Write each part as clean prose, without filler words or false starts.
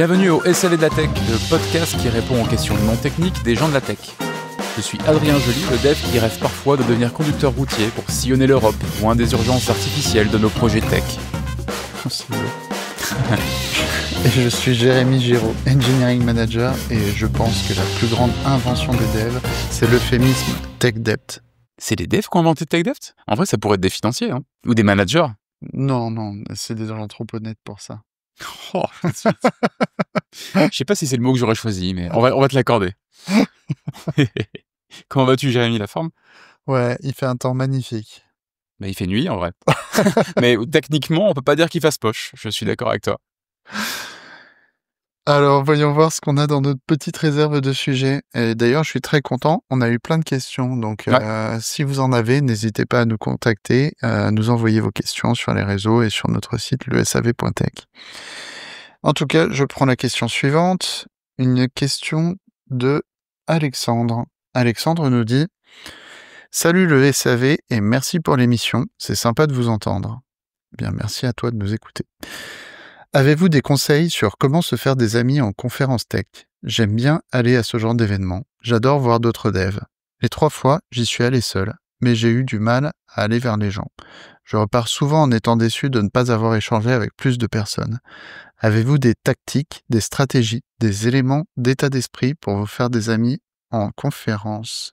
Bienvenue au SAV de la Tech, le podcast qui répond aux questions non techniques des gens de la tech. Je suis Adrien Joly, le dev qui rêve parfois de devenir conducteur routier pour sillonner l'Europe, loin des urgences artificielles de nos projets tech. C'est beau. Et je suis Jérémy Giraud, Engineering Manager, et je pense que la plus grande invention des devs, c'est l'euphémisme Tech Debt. C'est les devs qui ont inventé Tech Debt ? En vrai, ça pourrait être des financiers, hein. Ou des managers. Non, c'est des gens trop honnêtes pour ça. Oh, tout de suite. Je sais pas si c'est le mot que j'aurais choisi, mais on va te l'accorder. Comment vas-tu, Jérémy, la forme ? Ouais, il fait un temps magnifique. Bah, il fait nuit, en vrai. Mais techniquement, on peut pas dire qu'il fasse poche. Je suis d'accord avec toi. Alors, voyons voir ce qu'on a dans notre petite réserve de sujets. Et d'ailleurs, je suis très content. On a eu plein de questions. Donc, si vous en avez, n'hésitez pas à nous contacter, à nous envoyer vos questions sur les réseaux et sur notre site, le sav.tech. En tout cas, je prends la question suivante. Une question de Alexandre. Alexandre nous dit « Salut le SAV et merci pour l'émission. C'est sympa de vous entendre. » Bien, merci à toi de nous écouter. Avez-vous des conseils sur comment se faire des amis en conférence tech ? J'aime bien aller à ce genre d'événement. J'adore voir d'autres devs. Les 3 fois, j'y suis allé seul, mais j'ai eu du mal à aller vers les gens. Je repars souvent en étant déçu de ne pas avoir échangé avec plus de personnes. Avez-vous des tactiques, des stratégies, des éléments d'état d'esprit pour vous faire des amis en conférence ?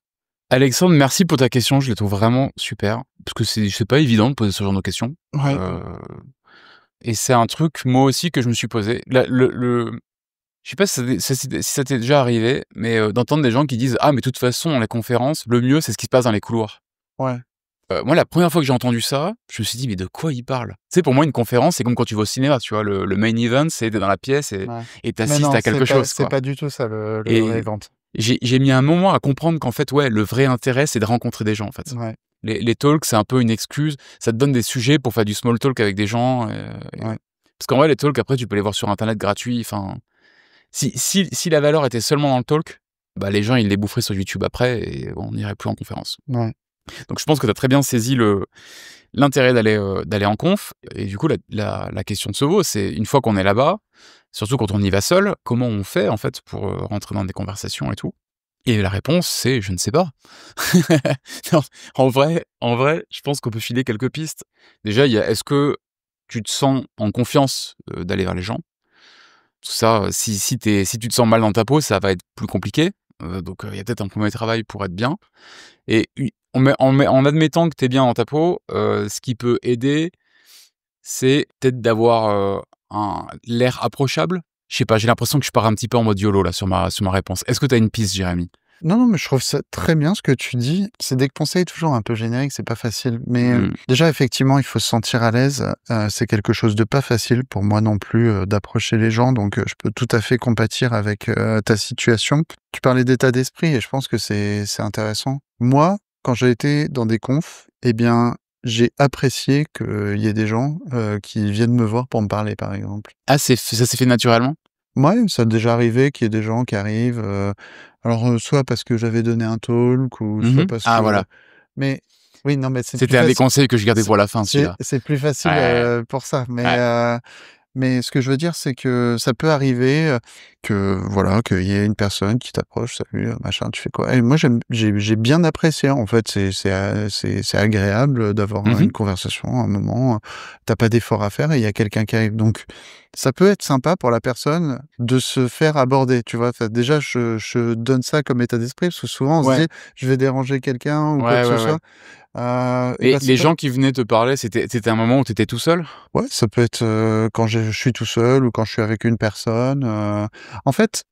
Alexandre, merci pour ta question. Je la trouve vraiment super. Parce que c'est pas évident de poser ce genre de questions. Ouais. Et c'est un truc, moi aussi, que je me suis posé. Je sais pas si ça t'est déjà arrivé, mais d'entendre des gens qui disent « Ah, mais de toute façon, les conférences, le mieux, c'est ce qui se passe dans les couloirs. » Ouais. Moi, la première fois que j'ai entendu ça, je me suis dit « Mais de quoi il parle ?» Tu sais, pour moi, une conférence, c'est comme quand tu vas au cinéma, tu vois. Le main event, c'est t'es dans la pièce et t'assistes à quelque chose. C'est pas du tout ça, le Et vrai event. j'ai mis un moment à comprendre qu'en fait, ouais, le vrai intérêt, c'est de rencontrer des gens, en fait. Ouais. Les talks, c'est un peu une excuse. Ça te donne des sujets pour faire du small talk avec des gens. Ouais. Parce qu'en vrai, les talks, après, tu peux les voir sur Internet gratuit. Enfin, si la valeur était seulement dans le talk, bah, les gens, ils les boufferaient sur YouTube après et on n'irait plus en conférence. Ouais. Donc, je pense que tu as très bien saisi l'intérêt d'aller en conf. Et du coup, la question de se vaut, c'est une fois qu'on est là-bas, surtout quand on y va seul, comment on fait, en fait, pour rentrer dans des conversations et tout ? Et la réponse, c'est « je ne sais pas ». Non, en vrai, je pense qu'on peut filer quelques pistes. Déjà, il y a est-ce que tu te sens en confiance d'aller vers les gens ? Tout ça, si tu te sens mal dans ta peau, ça va être plus compliqué. Donc, il y a peut-être un premier travail pour être bien. Et en admettant que tu es bien dans ta peau, ce qui peut aider, c'est peut-être d'avoir l'air approchable. Je sais pas, j'ai l'impression que je pars un petit peu en mode YOLO là sur ma réponse. Est-ce que tu as une piste, Jérémy ? Non, mais je trouve ça très bien ce que tu dis. C'est des conseils toujours un peu génériques, c'est pas facile. Mais déjà, effectivement, il faut se sentir à l'aise. C'est quelque chose de pas facile pour moi non plus d'approcher les gens. Donc, je peux tout à fait compatir avec ta situation. Tu parlais d'état d'esprit et je pense que c'est intéressant. Moi, quand j'ai été dans des confs, eh bien, j'ai apprécié qu'il y ait des gens qui viennent me voir pour me parler, par exemple. Ah, ça s'est fait naturellement ? Ouais, ça a déjà arrivé qu'il y ait des gens qui arrivent, alors, soit parce que j'avais donné un talk ou soit parce que voilà. mais oui, non, mais c'est plus C'était un des facile. conseils que je gardais pour la fin, celui-là. C'est plus facile, Ouais. pour ça, Ouais. mais ce que je veux dire, c'est que ça peut arriver, que voilà, qu'il y ait une personne qui t'approche: «Salut, machin, tu fais quoi?» Et moi, j'ai bien apprécié, en fait, c'est agréable d'avoir une conversation, un moment, tu pas d'effort à faire et il y a quelqu'un qui arrive. Donc ça peut être sympa pour la personne de se faire aborder, tu vois? Enfin, déjà, je donne ça comme état d'esprit parce que souvent on se Ouais. dit: «Je vais déranger quelqu'un» ou quoi Ouais, que ce ouais, ouais. soit. Et Et bah, c'est les pas gens qui venaient te parler, c'était un moment où tu étais tout seul ? Ouais, ça peut être, quand je suis tout seul ou quand je suis avec une personne, en fait,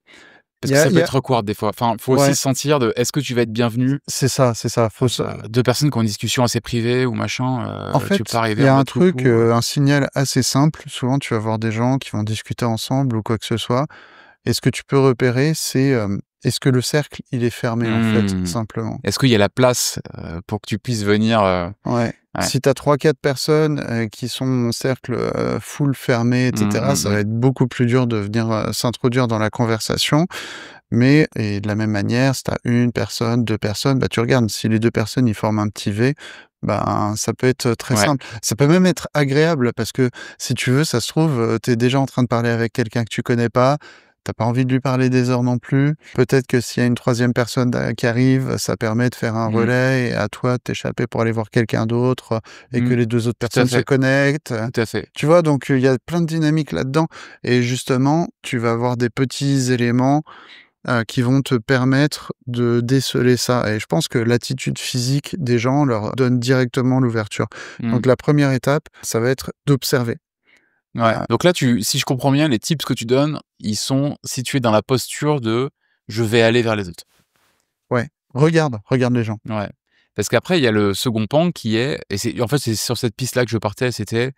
Parce il y que a ça il peut y a être awkward des fois. Enfin, faut aussi ouais, se sentir de est-ce que tu vas être bienvenu ? c'est ça, faut se 2 personnes qui ont une discussion assez privée ou machin, en tu peux fait, il arriver y en a un mode truc, coucou. un signal assez simple. Souvent, tu vas voir des gens qui vont discuter ensemble ou quoi que ce soit et ce que tu peux repérer, c'est, est-ce que le cercle, il est fermé, en fait, simplement? Est-ce qu'il y a la place pour que tu puisses venir Ouais. Ouais. Si tu as 3-4 personnes, qui sont en cercle, full fermé et cetera, ça va être beaucoup plus dur de venir, s'introduire dans la conversation. Mais et de la même manière, si tu as 1 personne, 2 personnes, bah, tu regardes si les 2 personnes, ils forment un petit V, ben, ça peut être très Ouais. simple. Ça peut même être agréable parce que si tu veux, ça se trouve, tu es déjà en train de parler avec quelqu'un que tu connais pas. T'as pas envie de lui parler des heures non plus. Peut-être que s'il y a une troisième personne qui arrive, ça permet de faire un Mmh. relais et à toi de t'échapper pour aller voir quelqu'un d'autre et que Mmh. les 2 autres Tout à personnes se fait, connectent. tout à fait. Tu vois? Donc, il y a plein de dynamiques là-dedans et justement, tu vas avoir des petits éléments qui vont te permettre de déceler ça et je pense que l'attitude physique des gens leur donne directement l'ouverture. Mmh. Donc la première étape, ça va être d'observer. Ouais. Heu, Donc là, si je comprends bien, les tips que tu donnes, ils sont situés dans la posture de: «Je vais aller vers les autres». ouais, regarde les gens. Ouais. Parce qu'après, il y a le second pan qui est et c'est en fait, c'est sur cette piste-là que je partais, c'était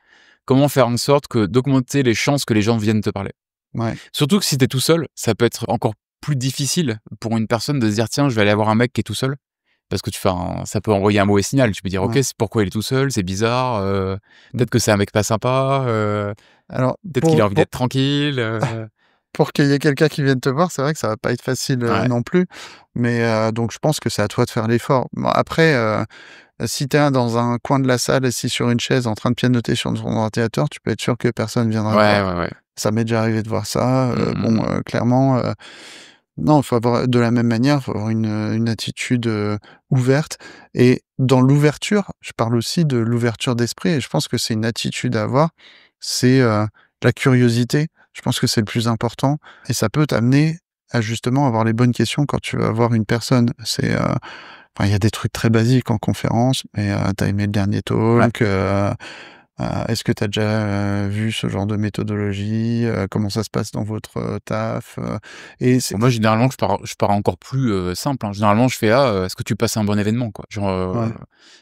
comment faire en sorte que d'augmenter les chances que les gens viennent te parler. Ouais, Surtout que si tu es tout seul, ça peut être encore plus difficile pour une personne de se dire: «Tiens, je vais aller voir un mec qui est tout seul». Parce que ça peut envoyer un mauvais signal. Tu peux dire: «OK, ouais. pourquoi il est tout seul? C'est bizarre, Mmh. peut-être que c'est un mec pas sympa, Alors peut-être qu'il a envie d'être tranquille», pour qu'il y ait quelqu'un qui vienne te voir, c'est vrai que ça va pas être facile, Ouais, non plus, mais donc je pense que c'est à toi de faire l'effort. Bon après, si tu es dans un coin de la salle, assis sur une chaise en train de pianoter sur ton ordinateur, tu peux être sûr que personne viendra te ouais, voir. ouais, ouais. Ça m'est déjà arrivé de voir ça, Mmh, mmh bon, mh. clairement, non, il faut avoir de la même manière, il faut avoir une attitude, ouverte et dans l'ouverture, je parle aussi de l'ouverture d'esprit et je pense que c'est une attitude à avoir, c'est, la curiosité. Je pense que c'est le plus important et ça peut t'amener à justement avoir les bonnes questions quand tu vas voir une personne. C'est, enfin, il y a des trucs très basiques en conférence, mais, tu as aimé le dernier Ouais. talk? Est-ce que tu as déjà, vu ce genre de méthodologie? Comment ça se passe dans votre, taf? Et c'est Bon, moi, généralement, je pars encore plus, simple, hein. Généralement, je fais: «Ah, est-ce que tu passes un bon événement?» quoi. Genre, ouais.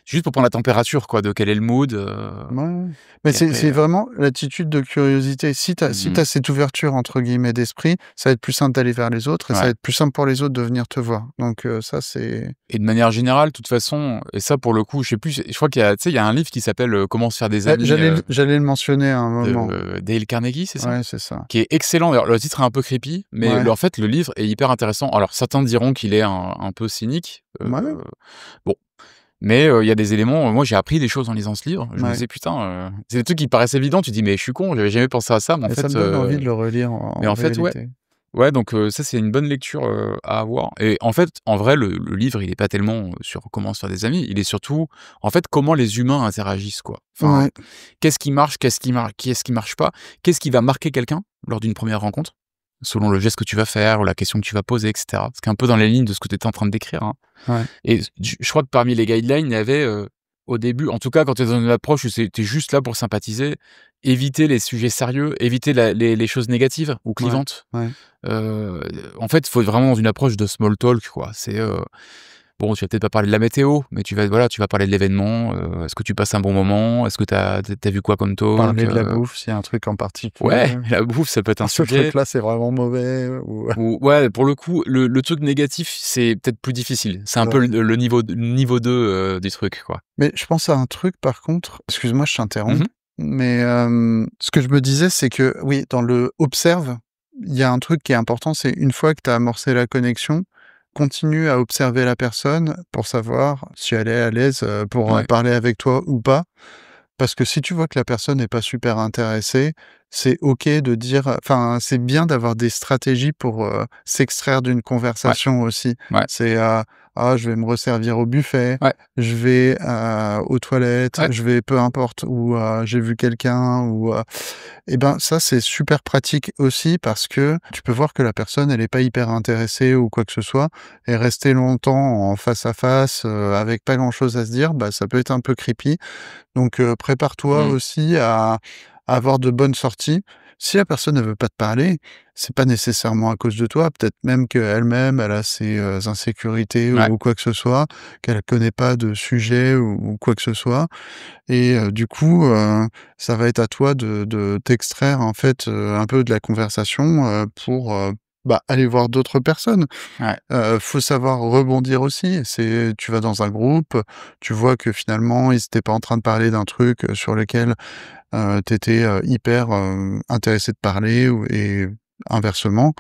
juste pour prendre la température, quoi, de quel est le mood, Ouais, ouais. Mais et c'est après, vraiment l'attitude de curiosité. Si tu as mmh si mh. tu cette «ouverture» entre guillemets d'esprit, ça va être plus simple d'aller vers les autres et ça va Ouais. être plus simple pour les autres de venir te voir. Donc ça c'est Et de manière générale, de toute façon et ça, pour le coup, je sais plus, je crois qu'il y a tu sais, il y a un livre qui s'appelle, «Comment se faire des amis», j'allais le mentionner à un moment. de Dale Carnegie, c'est ça? Ouais, c'est ça. Qui est excellent. Alors, le titre est un peu creepy, mais Ouais. en fait, le livre est hyper intéressant. Alors, certains diront qu'il est un peu cynique, Ouais, bon, mais il y a des éléments, moi, j'ai appris des choses en lisant ce livre. Je me ouais disais: «Putain», c'est des trucs qui paraissent évidents. Tu dis: «Mais je suis con, j'avais jamais pensé à ça», et ça me donne envie de le relire en mais en fait, ouais. réalité. Ouais, donc ça, c'est une bonne lecture, à avoir et en fait, en vrai, le livre, il est pas tellement, sur comment se faire des amis. Il est surtout, en fait, comment les humains interagissent, quoi. Enfin, Ouais, qu'est-ce qui marche, qu'est-ce qui marche pas? Qu'est-ce qui va marquer quelqu'un lors d'une première rencontre? Selon le geste que tu vas faire ou la question que tu vas poser et cetera. Ce qui est un peu dans les lignes de ce que tu étais en train de décrire, hein. ouais, Et je crois que parmi les guidelines, il y avait, au début, en tout cas quand tu es dans une approche où tu es juste là pour sympathiser, éviter les sujets sérieux, éviter les choses négatives ou ouais, clivantes. ouais. Heu, En fait, il faut être vraiment dans une approche de small talk, quoi. C'est, bon, tu vas peut-être pas parler de la météo, mais tu vas parler de l'événement, est-ce que tu passes un bon moment? Est-ce que tu as vu quoi comme talk? Parler de la bouffe, s'il y a un truc en particulier. Ouais, la bouffe, ça peut être un Ce sujet. truc-là, c'est vraiment mauvais ou Ou ouais, pour le coup, le truc négatif, c'est peut-être plus difficile. C'est un peu ouais. le niveau 2 du truc, quoi. Mais je pense à un truc par contre, excuse-moi, je Mmh t'interromps, mh. mais ce que je me disais, c'est que oui, dans le observe, il y a un truc qui est important, c'est une fois que tu as amorcé la connexion, continue à observer la personne pour savoir si elle est à l'aise, pour, Ouais, parler avec toi ou pas. Parce que si tu vois que la personne n'est pas super intéressée, c'est OK de dire, enfin, c'est bien d'avoir des stratégies pour, s'extraire d'une ouais, conversation aussi. ouais, C'est, «Ah, je vais me resservir au buffet, ouais, je vais, aux toilettes, ouais. je vais» peu importe, ou, «J'ai vu quelqu'un» ou, et ben, ça, c'est super pratique aussi parce que tu peux voir que la personne, elle est pas hyper intéressée ou quoi que ce soit et rester longtemps en face à face, avec pas grand chose à se dire, bah, ça peut être un peu creepy. Donc, prépare-toi Mmh. aussi à avoir de bonnes sorties. Si la personne ne veut pas te parler, c'est pas nécessairement à cause de toi, peut-être même qu'elle-même, elle a ses, insécurités Ouais, ou quoi que ce soit, qu'elle connaît pas de sujet ou quoi que ce soit et du coup, ça va être à toi de t'extraire en fait, un peu de la conversation, pour, bah, aller voir d'autres personnes. ouais, Faut savoir rebondir aussi. C'est tu vas dans un groupe, tu vois que finalement, ils étaient pas en train de parler d'un truc, sur lequel, tu étais, hyper, intéressé de parler ou et inversement.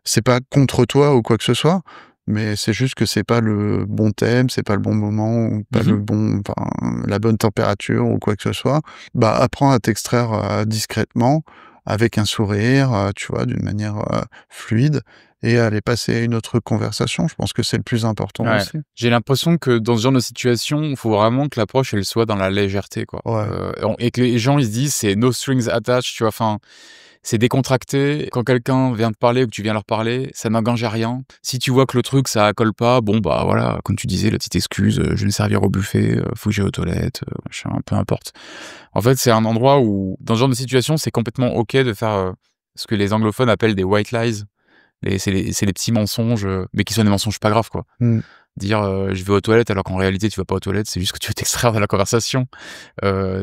C'est pas contre toi ou quoi que ce soit, mais c'est juste que c'est pas le bon thème, c'est pas le bon moment ou pas Mmh. la bonne température ou quoi que ce soit. Bah, apprends à t'extraire, discrètement avec un sourire, tu vois, d'une manière, fluide et aller passer à une autre conversation. Je pense que c'est le plus important Ouais. aussi. J'ai l'impression que dans ce genre de situation, il faut vraiment que l'approche, elle soit dans la légèreté, quoi. Ouais. Et que les gens, ils se disent: «C'est no strings attached», tu vois? Enfin, c'est décontracté. Quand quelqu'un vient te parler ou que tu viens leur parler, ça n'engage à rien. Si tu vois que le truc, ça colle pas, bon, bah, voilà, comme tu disais, la petite excuse, «Je vais me servir au buffet, faut que j'aille aux toilettes», machin, peu importe. En fait, c'est un endroit où, dans ce genre de situation, c'est complètement OK de faire, ce que les anglophones appellent des white lies. C'est les petits mensonges, mais qui sont des mensonges pas graves, quoi. Mmh. Dire, «Je vais aux toilettes», alors qu'en réalité, tu vas pas aux toilettes, c'est juste que tu veux t'extraire de la conversation.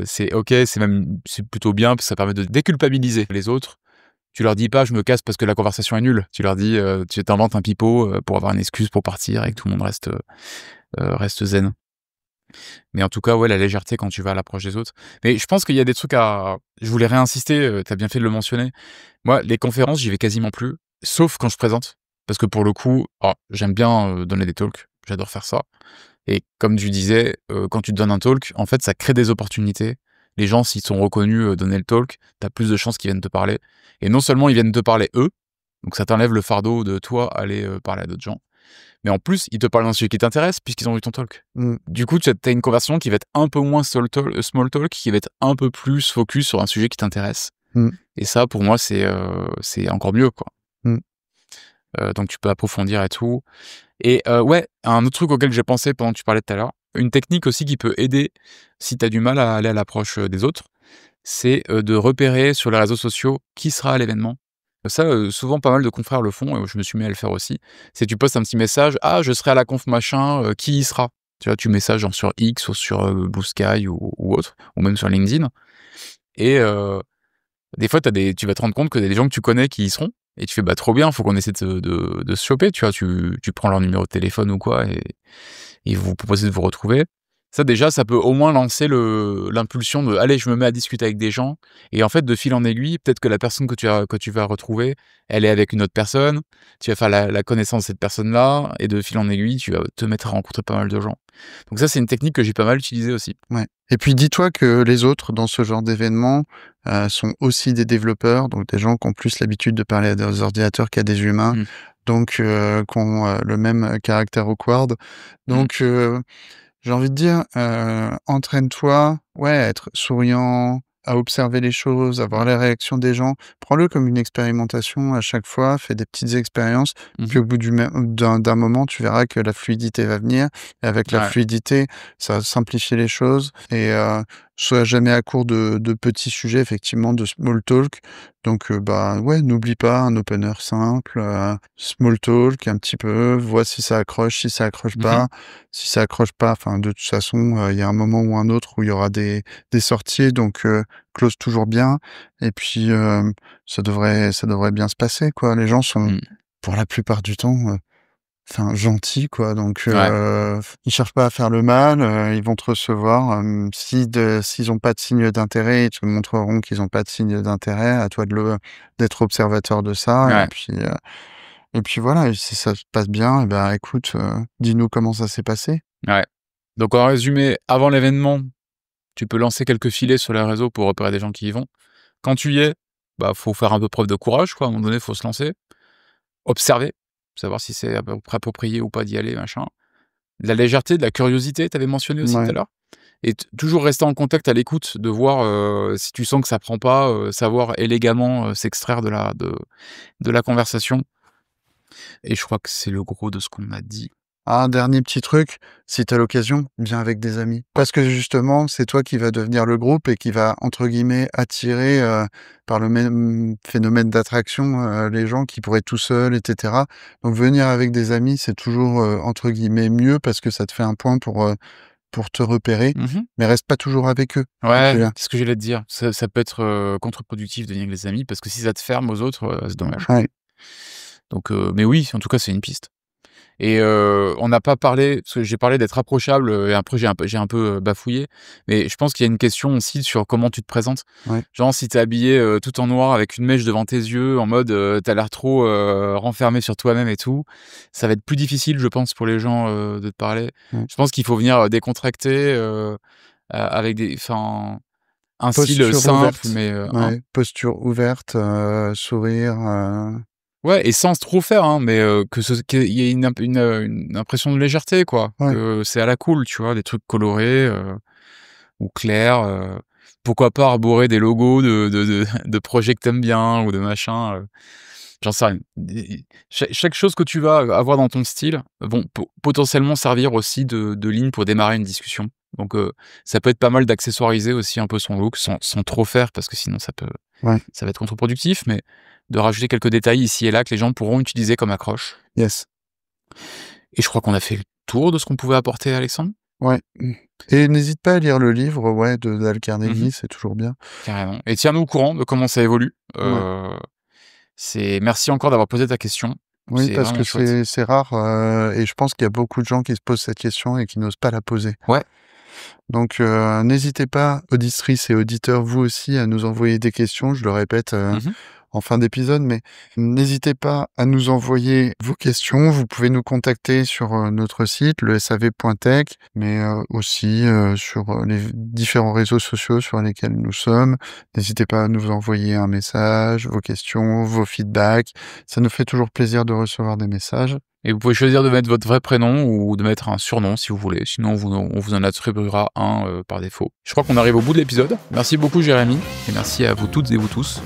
C'est OK, c'est plutôt bien, parce que ça permet de déculpabiliser les autres. Tu leur dis pas: «Je me casse parce que la conversation est nulle». Tu leur dis, tu t'inventes un pipeau, pour avoir une excuse pour partir et que tout le monde reste zen. Mais en tout cas, ouais, la légèreté quand tu vas à l'approche des autres. Mais je pense qu'il y a des trucs à je voulais réinsister, tu as bien fait de le mentionner. Moi, les conférences, j'y vais quasiment plus, sauf quand je présente. Parce que pour le coup, alors j'aime bien, donner des talks, j'adore faire ça. Et comme tu disais, quand tu te donnes un talk, en fait, ça crée des opportunités. Les gens, s'ils sont reconnus, donner le talk, tu as plus de chances qu'ils viennent te parler. Et non seulement ils viennent te parler eux, donc ça t'enlève le fardeau de toi aller, parler à d'autres gens, mais en plus, ils te parlent d'un sujet qui t'intéresse puisqu'ils ont vu ton talk. Mmh. Du coup, tu as une conversation qui va être un peu moins small talk, qui va être un peu plus focus sur un sujet qui t'intéresse. Mmh. Et ça, pour moi, c'est encore mieux, quoi. Mmh. Donc tu peux approfondir et tout. Et ouais, un autre truc auquel j'ai pensé pendant que tu parlais tout à l'heure, une technique aussi qui peut aider si tu as du mal à aller à l'approche, des autres, c'est, de repérer sur les réseaux sociaux qui sera à l'événement. Ça, souvent pas mal de confrères le font et je me suis mis à le faire aussi. C'est tu postes un petit message: «Ah, je serai à la conf machin, qui y sera?» Tu vois? Tu mets ça genre sur X ou sur, Blue Sky ou autre, ou même sur LinkedIn. Et des fois tu vas te rendre compte qu'il y a des gens que tu connais qui y seront et tu fais: «Bah, trop bien, faut qu'on essaie de se choper», tu vois? Tu prends leur numéro de téléphone ou quoi et vous proposez de vous retrouver. Ça déjà, ça peut au moins lancer l'impulsion de: «Allez, je me mets à discuter avec des gens», et en fait, de fil en aiguille, peut-être que la personne que tu vas retrouver, elle est avec une autre personne. Tu vas faire la connaissance de cette personne-là et de fil en aiguille, tu vas te mettre à rencontrer pas mal de gens. Donc ça, c'est une technique que j'ai pas mal utilisée aussi. Ouais et puis dis-toi que les autres dans ce genre d'événement, sont aussi des développeurs, donc des gens qui ont plus l'habitude de parler à des ordinateurs qu'à des humains, Mmh. donc qui ont, le même, caractère awkward. Mmh. Donc j'ai envie de dire, entraîne-toi, ouais, à être souriant, à observer les choses, à voir les réactions des gens. Prends-le comme une expérimentation à chaque fois, fais des petites expériences, puis Mmh. au bout d'un moment, tu verras que la fluidité va venir et avec la Ouais. fluidité, ça va simplifier les choses et sois jamais à court de petits sujets, effectivement, de small talk. Donc bah, ouais, n'oublie pas un opener simple, small talk un petit peu, vois si ça accroche, si ça accroche Mmh. pas. Si ça accroche pas, enfin, de toute façon, il y a un moment ou un autre où il y aura des sorties donc close toujours bien et puis, ça devrait bien se passer, quoi. Les gens sont, Mmh. pour la plupart du temps, enfin, gentils, quoi donc Ouais. ils cherchent pas à faire le mal, ils vont te recevoir, s'ils ont pas de signe d'intérêt, ils te montreront qu'ils ont pas de signe d'intérêt. À toi d'être observateur de ça Ouais. et puis voilà et si ça se passe bien et ben, écoute, dis-nous comment ça s'est passé. Ouais. Donc en résumé, avant l'événement, tu peux lancer quelques filets sur les réseaux pour repérer des gens qui y vont. Quand tu y es, bah, faut faire un peu preuve de courage, quoi. À un moment donné, faut se lancer. Observer, savoir si c'est à peu près approprié ou pas d'y aller, machin. De la légèreté, de la curiosité, tu avais mentionné aussi tout à Ouais. l'heure. Et toujours rester en contact à l'écoute, de voir, si tu sens que ça prend pas, savoir élégamment, s'extraire de la conversation. Et je crois que c'est le gros de ce qu'on a dit. Un dernier petit truc, si tu as l'occasion, viens avec des amis. Parce que justement, c'est toi qui vas devenir le groupe et qui va, entre guillemets, «attirer», par le même phénomène d'attraction, les gens qui pourraient être tout seuls et cetera. Donc venir avec des amis, c'est toujours, entre guillemets, «mieux» parce que ça te fait un point pour te repérer, Mmh. mais reste pas toujours avec eux, si tu Ouais, viens. c'est ce que j'allais te dire. Ça peut être, contre-productif de venir avec les amis parce que si ça te ferme aux autres, c'est dommage. Ouais. Donc mais oui, en tout cas, c'est une piste. Et on n'a pas parlé, parce que j'ai parlé d'être approchable, et après j'ai un peu bafouillé, mais je pense qu'il y a une question aussi sur comment tu te présentes. Ouais. Genre si t'es habillé tout en noir avec une mèche devant tes yeux, en mode t'as l'air trop renfermé sur toi-même et tout, ça va être plus difficile, je pense, pour les gens de te parler. Mmh. Je pense qu'il faut venir décontracté, avec un style Posture simple, ouverte. mais Ouais, posture ouverte, sourire, ouais, et sans trop faire, hein, mais qu'il y ait une impression de légèreté, quoi. ouais, Que c'est à la cool, tu vois? Des trucs colorés, ou clairs, pourquoi pas arborer des logos de projets que tu bien ou de machin, j'en sais rien. Des chaque chose que tu vas avoir dans ton style vont potentiellement servir aussi de ligne pour démarrer une discussion. Donc ça peut être pas mal d'accessoiriser aussi un peu son look sans trop faire parce que sinon ouais, ça va être contre-productif, mais de rajouter quelques détails ici et là que les gens pourront utiliser comme accroche. yes, Et je crois qu'on a fait le tour de ce qu'on pouvait apporter, Alexandre. ouais, et n'hésite pas à lire le livre, ouais, de Dale Mmh. Carnegie, c'est toujours bien. Carrément. Et tiens-nous au courant de comment ça évolue. Ouais. Merci encore d'avoir posé ta question. Oui, C'est parce que vraiment chouette. c'est rare, et je pense qu'il y a beaucoup de gens qui se posent cette question et qui n'osent pas la poser. Ouais. Donc n'hésitez pas, auditrices et auditeurs, vous aussi, à nous envoyer des questions. Je le répète, Mmh. en fin d'épisode, mais n'hésitez pas à nous envoyer vos questions. Vous pouvez nous contacter sur, notre site, le sav.tech, mais aussi, sur, les différents réseaux sociaux sur lesquels nous sommes. N'hésitez pas à nous envoyer un message, vos questions, vos feedbacks. Ça nous fait toujours plaisir de recevoir des messages. Et vous pouvez choisir de mettre votre vrai prénom ou de mettre un surnom si vous voulez. Sinon, on vous en attribuera un par défaut. Je crois qu'on arrive au bout de l'épisode. Merci beaucoup, Jérémy. Et merci à vous toutes et vous tous,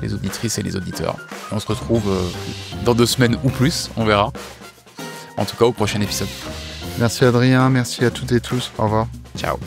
les auditrices et les auditeurs. On se retrouve dans 2 semaines ou plus, on verra. En tout cas, au prochain épisode. Merci Adrien, merci à toutes et tous. Au revoir. Ciao.